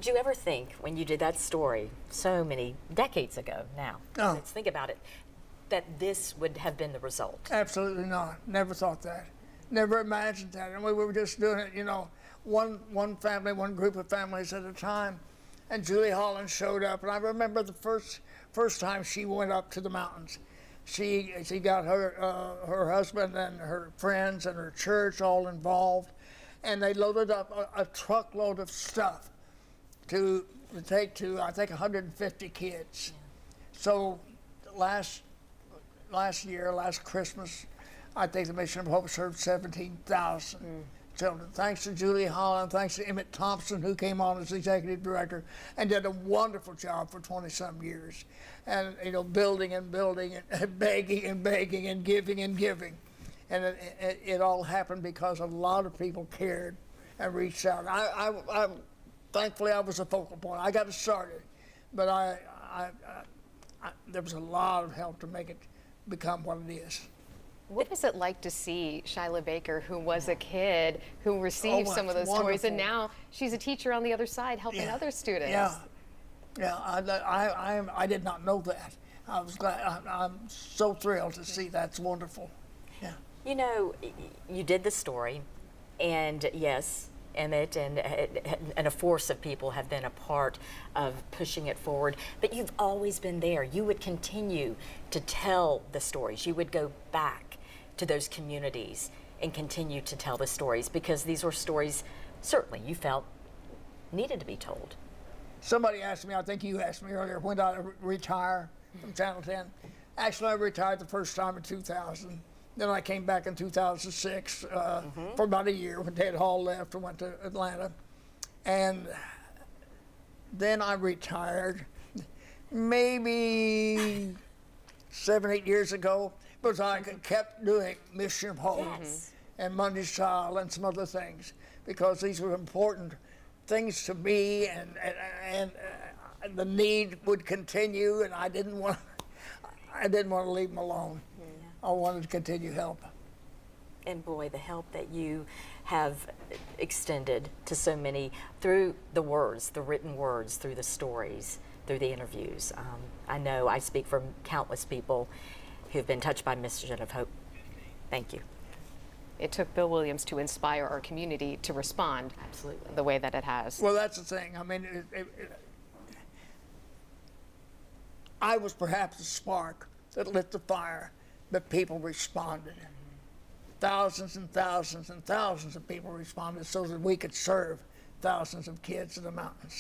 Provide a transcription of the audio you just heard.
Did you ever think when you did that story so many decades ago now, No. let's think about it, that this would have been the result? Absolutely not. Never thought that. Never imagined that. And we were just doing it, you know, one family, one group of families at a time. And Julie Holland showed up, and I remember the first time she went up to the mountains. She got her husband and her friends and her church all involved, and they loaded up a truckload of stuff to take to, I think, 150 kids. So last Christmas, I think the Mission of Hope served 17,000 children. Thanks to Julie Holland, thanks to Emmett Thompson, who came on as executive director and did a wonderful job for 20-some years. And, you know, building and building and begging and begging and giving and giving. And it all happened because a lot of people cared and reached out. Thankfully, I was a focal point. I got it started, but there was a lot of help to make it become what it is. What is it like to see Shyla Baker, who was a kid who received some of those stories, and now she's a teacher on the other side helping other students? Yeah, I did not know that. I was glad. I'm so thrilled to see. That's wonderful. Yeah. You know, you did the story, and yes, Emmett and a force of people have been a part of pushing it forward, but you've always been there. You would continue to tell the stories. You would go back to those communities and continue to tell the stories, because these were stories certainly you felt needed to be told. Somebody asked me, I think you asked me earlier, when did I retire from Channel 10? Actually, I retired the first time in 2000. Then I came back in 2006 for about a year when Ted Hall left and went to Atlanta. And then I retired maybe 7, 8 years ago, because I kept doing Mission of Hope and Monday's Child and some other things, because these were important things to me, and the need would continue, and I didn't want to leave them alone. I wanted to continue help. And boy, the help that you have extended to so many through the words, the written words, through the stories, through the interviews. I know I speak for countless people who've been touched by Mission of Hope. Thank you. It took Bill Williams to inspire our community to respond the way that it has. Well, that's the thing. I mean, I was perhaps the spark that lit the fire, but people responded. Thousands and thousands and thousands of people responded so that we could serve thousands of kids in the mountains.